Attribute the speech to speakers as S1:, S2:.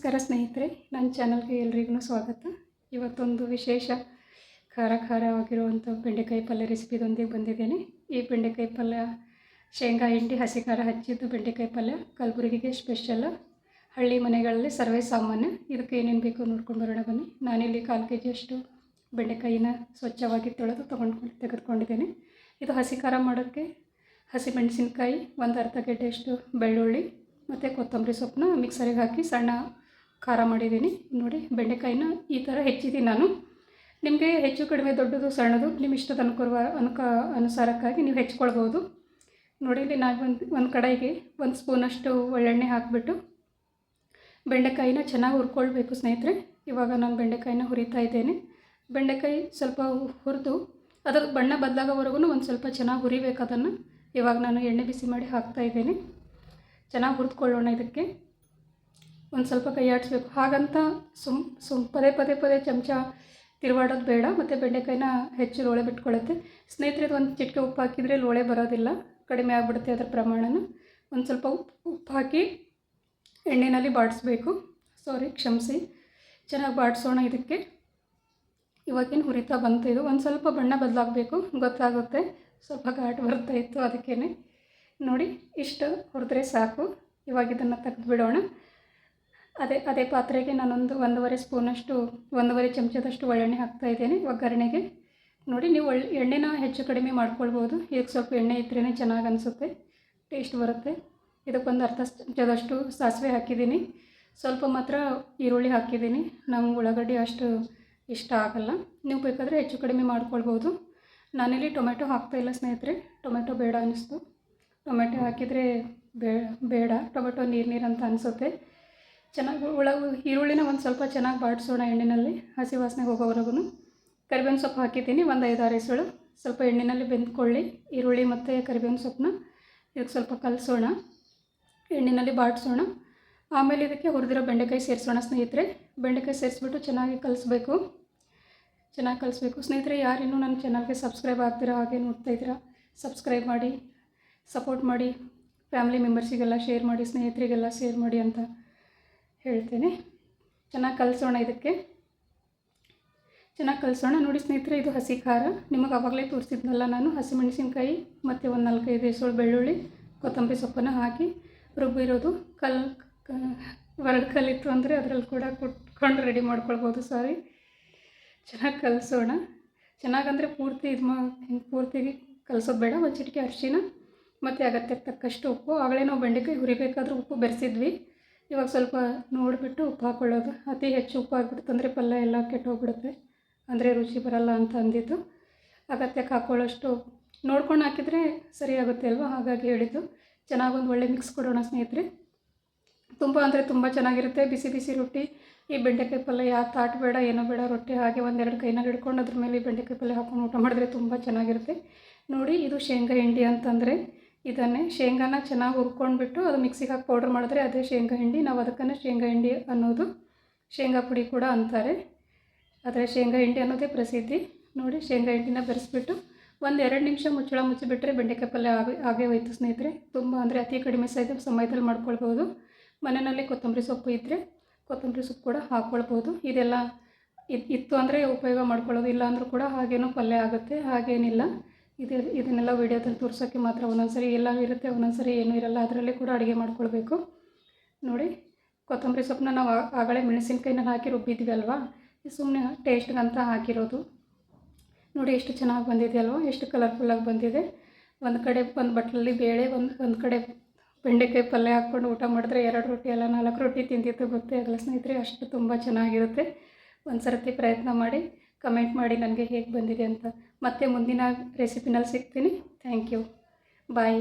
S1: ನಮಸ್ಕಾರ ಸ್ನೇಹಿತರೆ, ನನ್ನ ಚಾನಲ್ಗೆ ಎಲ್ರಿಗೂ ಸ್ವಾಗತ. ಇವತ್ತೊಂದು ವಿಶೇಷ ಖಾರವಾಗಿರುವಂಥ ಬೆಂಡೆಕಾಯಿ ಪಲ್ಯ ರೆಸಿಪಿದೊಂದಿಗೆ ಬಂದಿದ್ದೇನೆ. ಈ ಬೆಂಡೆಕಾಯಿ ಪಲ್ಯ ಶೇಂಗಾ ಹಿಂಡಿ ಹಸಿ ಖಾರ ಹಚ್ಚಿದ್ದು ಬೆಂಡೆಕಾಯಿ ಪಲ್ಯ ಕಲಬುರಗಿಗೆ ಸ್ಪೆಷಲ್. ಹಳ್ಳಿ ಮನೆಗಳಲ್ಲಿ ಸರ್ವೇ ಸಾಮಾನ್ಯ. ಇದಕ್ಕೆ ಏನೇನು ಬೇಕು ನೋಡ್ಕೊಂಡು ಬರೋಣ ಬನ್ನಿ. ನಾನಿಲ್ಲಿ 1/4 kg ಬೆಂಡೆಕಾಯಿನ ಸ್ವಚ್ಛವಾಗಿ ತೆಗೆದುಕೊಂಡಿದ್ದೇನೆ. ಇದು ಹಸಿ ಖಾರ ಮಾಡೋಕ್ಕೆ ಹಸಿ ಮೆಣಸಿನ್ಕಾಯಿ, ಒಂದು ಅರ್ಧ ಗೆಡ್ಡೆಯಷ್ಟು ಬೆಳ್ಳುಳ್ಳಿ ಮತ್ತು ಕೊತ್ತಂಬರಿ ಸೊಪ್ಪನ್ನ ಮಿಕ್ಸರಿಗೆ ಹಾಕಿ ಸಣ್ಣ ಖಾರ ಮಾಡಿದ್ದೀನಿ. ನೋಡಿ, ಬೆಂಡೆಕಾಯಿನ ಈ ಥರ ಹೆಚ್ಚಿದ್ದೀನಿ ನಾನು. ನಿಮಗೆ ಹೆಚ್ಚು ಕಡಿಮೆ ದೊಡ್ಡದು ಸಣ್ಣದು ನಿಮ್ಮ ಇಷ್ಟದ ಅನುಸಾರಕ್ಕಾಗಿ ನೀವು ಹೆಚ್ಕೊಳ್ಬೋದು. ನೋಡಿ, ಇಲ್ಲಿ ನಾನು ಒಂದು ಕಡೆಗೆ 1 ಸ್ಪೂನಷ್ಟು ಒಳ್ಳೆಣ್ಣೆ ಹಾಕಿಬಿಟ್ಟು ಬೆಂಡೆಕಾಯಿನ ಚೆನ್ನಾಗಿ ಹುರ್ಕೊಳ್ಬೇಕು ಸ್ನೇಹಿತರೆ. ಇವಾಗ ನಾನು ಬೆಂಡೆಕಾಯಿನ ಹುರಿತಾ ಇದ್ದೇನೆ. ಬೆಂಡೆಕಾಯಿ ಸ್ವಲ್ಪ ಹುರಿದು ಅದರ ಬಣ್ಣ ಬದಲಾಗೋವರೆಗೂ ಒಂದು ಸ್ವಲ್ಪ ಚೆನ್ನಾಗಿ ಹುರಿಬೇಕು ಅದನ್ನು. ಇವಾಗ ನಾನು ಎಣ್ಣೆ ಬಿಸಿ ಮಾಡಿ ಹಾಕ್ತಾ ಇದ್ದೇನೆ. ಚೆನ್ನಾಗಿ ಹುರಿದುಕೊಳ್ಳೋಣ. ಇದಕ್ಕೆ ಒಂದು ಸ್ವಲ್ಪ ಕೈ ಆಡಿಸ್ಬೇಕು. ಹಾಗಂತ ಪದೇ ಚಮಚ ತಿರುವಾಡೋದು ಬೇಡ. ಮತ್ತು ಬೆಂಡೆಕಾಯಿನ ಹೆಚ್ಚು ಲೋಳೆ ಬಿಟ್ಕೊಳ್ಳುತ್ತೆ ಸ್ನೇಹಿತರೆ. ಇದು ಒಂದು ಚಿಟಿಕೆ ಉಪ್ಪು ಹಾಕಿದರೆ ಲೋಳೆ ಬರೋದಿಲ್ಲ, ಕಡಿಮೆ ಆಗಿಬಿಡುತ್ತೆ ಅದರ ಪ್ರಮಾಣನ. ಒಂದು ಸ್ವಲ್ಪ ಉಪ್ಪು ಹಾಕಿ ಎಣ್ಣೆಯಲ್ಲಿ ಬಾಡಿಸ್ಬೇಕು. ಕ್ಷಮಿಸಿ. ಚೆನ್ನಾಗಿ ಬಾಡಿಸೋಣ. ಇದಕ್ಕೆ ಇವಾಗೇನು ಹುರಿತಾ ಬಂತು. ಇದು ಒಂದು ಸ್ವಲ್ಪ ಬಣ್ಣ ಬದಲಾಗಬೇಕು, ಗೊತ್ತಾಗುತ್ತೆ. ಸ್ವಲ್ಪ ಘಾಟ್ ಬರ್ತಾ ಇತ್ತು, ಅದಕ್ಕೇ. ನೋಡಿ, ಇಷ್ಟು ಹುರಿದ್ರೆ ಸಾಕು. ಇವಾಗ ಇದನ್ನು ತೆಗೆದು ಬಿಡೋಣ. ಅದೇ ಪಾತ್ರೆಗೆ ನಾನೊಂದು 1.5 ಸ್ಪೂನಷ್ಟು 1.5 ಚಮಚದಷ್ಟು ಒಳ್ಳೆಣ್ಣೆ ಹಾಕ್ತಾಯಿದ್ದೇನೆ ಒಗ್ಗರಣೆಗೆ. ನೋಡಿ, ನೀವು ಎಣ್ಣೆನ ಹೆಚ್ಚು ಕಡಿಮೆ ಮಾಡ್ಕೊಳ್ಬೋದು. ಇದಕ್ಕೆ ಸ್ವಲ್ಪ ಎಣ್ಣೆ ಇದ್ರೇ ಚೆನ್ನಾಗಿ ಅನಿಸುತ್ತೆ, ಟೇಸ್ಟ್ ಬರುತ್ತೆ. ಇದಕ್ಕೊಂದು ಅರ್ಧ ಚಮಚದಷ್ಟು ಸಾಸಿವೆ ಹಾಕಿದ್ದೀನಿ. ಸ್ವಲ್ಪ ಮಾತ್ರ ಈರುಳ್ಳಿ ಹಾಕಿದ್ದೀನಿ. ನಮ್ಗೆ ಉಳ್ಳಾಗಡ್ಡಿ ಅಷ್ಟು ಇಷ್ಟ ಆಗಲ್ಲ. ನೀವು ಬೇಕಾದರೆ ಹೆಚ್ಚು ಕಡಿಮೆ ಮಾಡ್ಕೊಳ್ಬೋದು. ನಾನಿಲ್ಲಿ ಟೊಮೆಟೊ ಹಾಕ್ತಾಯಿಲ್ಲ ಸ್ನೇಹಿತರೆ. ಟೊಮೆಟೊ ಬೇಡ ಅನ್ನಿಸ್ತು. ಟೊಮೆಟೊ ಹಾಕಿದರೆ ಬೇಡ. ಟೊಮೆಟೊ ನೀರು ಅಂತ ಅನಿಸುತ್ತೆ. ಚೆನ್ನಾಗಿ ಈರುಳ್ಳಿನ ಒಂದು ಸ್ವಲ್ಪ ಚೆನ್ನಾಗಿ ಬಾಡಿಸೋಣ ಎಣ್ಣೆಯಲ್ಲಿ, ಹಸಿ ವಾಸನೆ ಹೋಗೋವರೆಗೂ. ಕರಿಬೇವಿನ ಸೊಪ್ಪು ಹಾಕಿದ್ದೀನಿ, ಒಂದು 5-6 ಎಸಳು. ಸ್ವಲ್ಪ ಎಣ್ಣೆಯಲ್ಲಿ ಬೆಂದ್ಕೊಳ್ಳಿ ಈರುಳ್ಳಿ ಮತ್ತು ಕರಿಬೇವಿನ ಸೊಪ್ಪನ್ನ. ಇದಕ್ಕೆ ಸ್ವಲ್ಪ ಕಲಸೋಣ, ಎಣ್ಣೆಯಲ್ಲಿ ಬಾಡಿಸೋಣ. ಆಮೇಲೆ ಇದಕ್ಕೆ ಹುರಿದಿರೋ ಬೆಂಡೆಕಾಯಿ ಸೇರಿಸೋಣ ಸ್ನೇಹಿತರೆ. ಬೆಂಡೆಕಾಯಿ ಸೇರಿಸ್ಬಿಟ್ಟು ಚೆನ್ನಾಗಿ ಕಲಿಸ್ಬೇಕು ಸ್ನೇಹಿತರೆ. ಯಾರಿನ್ನೂ ನನ್ನ ಚಾನಲ್ಗೆ ಸಬ್ಸ್ಕ್ರೈಬ್ ಆಗ್ತೀರಾ, ಹಾಗೆ ನೋಡ್ತಾ ಇದ್ದೀರಾ, ಸಬ್ಸ್ಕ್ರೈಬ್ ಮಾಡಿ, ಸಪೋರ್ಟ್ ಮಾಡಿ. ಫ್ಯಾಮಿಲಿ ಮೆಂಬರ್ಸಿಗೆಲ್ಲ ಶೇರ್ ಮಾಡಿ, ಸ್ನೇಹಿತರಿಗೆಲ್ಲ ಶೇರ್ ಮಾಡಿ ಅಂತ ಹೇಳ್ತೇನೆ. ಚೆನ್ನಾಗಿ ಕಲಿಸೋಣ. ಇದಕ್ಕೆ ಚೆನ್ನಾಗಿ ಕಲಿಸೋಣ. ನೋಡಿ ಸ್ನೇಹಿತರೆ, ಇದು ಹಸಿ ಖಾರ. ನಿಮಗೆ ಆವಾಗಲೇ ತೋರಿಸಿದ್ನಲ್ಲ ನಾನು. ಹಸಿ ಮೆಣಸಿನ್ಕಾಯಿ ಮತ್ತು ಒಂದು 4-5 ಎಸಳು ಬೆಳ್ಳುಳ್ಳಿ, ಕೊತ್ತಂಬರಿ ಸೊಪ್ಪನ್ನು ಹಾಕಿ ರುಬ್ಬಿರೋದು. ಕಲ್ಲಿತ್ತು ಅಂದರೆ ಅದರಲ್ಲಿ ಕೂಡ ಕುಟ್ಕೊಂಡು ರೆಡಿ ಮಾಡ್ಕೊಳ್ಬೋದು. ಚೆನ್ನಾಗಿ ಕಲಿಸೋಣ. ಚೆನ್ನಾಗಂದರೆ ಪೂರ್ತಿ ಕಲಿಸೋದು ಬೇಡ. ಒಂದು ಚಿಟಿಕೆ ಅರಿಶಿನ ಮತ್ತು ಅಗತ್ಯಕ್ಕೆ ತಕ್ಕಷ್ಟು ಉಪ್ಪು. ಆಗಲೇ ನಾವು ಬೆಂಡೆಕಾಯಿ ಹುರಿಬೇಕಾದ್ರೂ ಉಪ್ಪು ಬೆರೆಸಿದ್ವಿ. ಇವಾಗ ಸ್ವಲ್ಪ ನೋಡಿಬಿಟ್ಟು ಉಪ್ಪು ಹಾಕ್ಕೊಳ್ಳೋದು. ಅತಿ ಹೆಚ್ಚು ಉಪ್ಪು ಹಾಕ್ಬಿಡ್ತಂದರೆ ಪಲ್ಯ ಎಲ್ಲ ಕೆಟ್ಟೋಗ್ಬಿಡುತ್ತೆ, ಅಂದರೆ ರುಚಿ ಬರಲ್ಲ ಅಂತ ಅಂದಿದ್ದು. ಅಗತ್ಯಕ್ಕೆ ಹಾಕ್ಕೊಳ್ಳೋಷ್ಟು ನೋಡ್ಕೊಂಡು ಹಾಕಿದರೆ ಸರಿಯಾಗುತ್ತೆ ಅಲ್ವಾ, ಹಾಗಾಗಿ ಹೇಳಿದ್ದು. ಚೆನ್ನಾಗಿ ಒಂದು ಒಳ್ಳೆ ಮಿಕ್ಸ್ ಕೊಡೋಣ ಸ್ನೇಹಿತರೆ. ತುಂಬ ಚೆನ್ನಾಗಿರುತ್ತೆ. ಬಿಸಿ ರೊಟ್ಟಿ ಈ ಬೆಂಡೆಕಾಯಿ ಪಲ್ಯ ಯಾವ ತಾಟ್ ಬೇಡ, ಏನೋ ಬೇಡ, ರೊಟ್ಟಿ ಹಾಗೆ 1-2 ಕೈನಲ್ಲಿ ಹಿಡ್ಕೊಂಡು ಅದ್ರ ಮೇಲೆ ಈ ಬೆಂಡೆಕಾಯಿ ಪಲ್ಯ ಹಾಕ್ಕೊಂಡು ಊಟ ಮಾಡಿದ್ರೆ ತುಂಬ ಚೆನ್ನಾಗಿರುತ್ತೆ. ನೋಡಿ, ಇದು ಶೇಂಗಾ ಹಿಂಡಿ ಅಂತಂದರೆ ಇದನ್ನೇ. ಶೇಂಗಾನ ಚೆನ್ನಾಗಿ ಹುರ್ಕೊಂಡ್ಬಿಟ್ಟು ಅದು ಮಿಕ್ಸಿಗೆ ಹಾಕಿ ಪೌಡ್ರ್ ಮಾಡಿದ್ರೆ ಅದೇ ಶೇಂಗಾ ಹಿಂಡಿ. ನಾವು ಅದಕ್ಕೇ ಶೇಂಗಾ ಹಿಂಡಿ ಅನ್ನೋದು. ಶೇಂಗಾ ಪುಡಿ ಕೂಡ ಅಂತಾರೆ, ಆದರೆ ಶೇಂಗಾ ಹಿಂಡಿ ಅನ್ನೋದೇ ಪ್ರಸಿದ್ಧಿ. ನೋಡಿ, ಶೇಂಗಾ ಹಿಂಡಿನ ಬೆರೆಸ್ಬಿಟ್ಟು 1-2 ನಿಮಿಷ ಮುಚ್ಚಳ ಮುಚ್ಚಿಬಿಟ್ರೆ ಬೆಂಡೆಕಾಯಿ ಪಲ್ಯ ಆಗೇ ಹೋಯ್ತು ಸ್ನೇಹಿತರೆ. ಅಂದರೆ ಅತಿ ಕಡಿಮೆ ಸಮಯದಲ್ಲಿ ಮಾಡ್ಕೊಳ್ಬೋದು. ಮನೆಯಲ್ಲಿ ಕೊತ್ತಂಬರಿ ಸೊಪ್ಪು ಇದ್ದರೆ ಕೊತ್ತಂಬರಿ ಸೊಪ್ಪು ಕೂಡ ಹಾಕ್ಕೊಳ್ಬೋದು. ಇದೆಲ್ಲ ಇತ್ತು ಅಂದರೆ ಉಪಯೋಗ ಮಾಡ್ಕೊಳ್ಳೋದು, ಇಲ್ಲ ಅಂದರೂ ಕೂಡ ಹಾಗೇನೂ ಪಲ್ಯ ಆಗುತ್ತೆ, ಹಾಗೇನಿಲ್ಲ. ಇದನ್ನೆಲ್ಲ ವೀಡಿಯೋದಲ್ಲಿ ತೋರಿಸೋಕ್ಕೆ ಮಾತ್ರ. ಒಂದೊಂದ್ಸರಿ ಎಲ್ಲ ಇರುತ್ತೆ, ಒಂದೊಂದ್ಸರಿ ಏನೂ ಇರಲ್ಲ. ಅದರಲ್ಲೇ ಕೂಡ ಅಡುಗೆ ಮಾಡ್ಕೊಳ್ಬೇಕು. ನೋಡಿ, ಕೊತ್ತಂಬರಿ ಸೊಪ್ಪನ್ನ ನಾವು ಆಗಲೇ ಮೆಣಸಿನ್ಕಾಯಿನ ಹಾಕಿ ರುಬ್ಬಿದ್ವಿ ಅಲ್ವಾ, ಸುಮ್ಮನೆ ಟೇಸ್ಟ್ಗಂತ ಹಾಕಿರೋದು. ನೋಡಿ, ಎಷ್ಟು ಚೆನ್ನಾಗಿ ಬಂದಿದೆ ಅಲ್ವಾ, ಎಷ್ಟು ಕಲರ್ಫುಲ್ಲಾಗಿ ಬಂದಿದೆ. ಒಂದು ಕಡೆ ಒಂದು ಬಟ್ಲಲ್ಲಿ ಬೇಳೆ, ಒಂದು ಕಡೆ ಬೆಂಡೆಕಾಯಿ ಪಲ್ಯ ಹಾಕ್ಕೊಂಡು ಊಟ ಮಾಡಿದ್ರೆ 2 ರೊಟ್ಟಿ ಅಲ್ಲ 4 ರೊಟ್ಟಿ ತಿಂದಿದ್ದು ಗೊತ್ತೇ ಆಗಲ್ಲ ಸ್ನೇಹಿತರೆ. ಅಷ್ಟು ತುಂಬ ಚೆನ್ನಾಗಿರುತ್ತೆ. ಒಂದು ಸರ್ತಿ ಪ್ರಯತ್ನ ಮಾಡಿ ಕಮೆಂಟ್ ಮಾಡಿ ನನಗೆ ಹೇಗೆ ಬಂದಿದೆ ಅಂತ. ಮತ್ತೆ ಮುಂದಿನ ರೆಸಿಪಿನಲ್ಲಿ ಸಿಗ್ತೀನಿ. Thank you. ಬಾಯ್.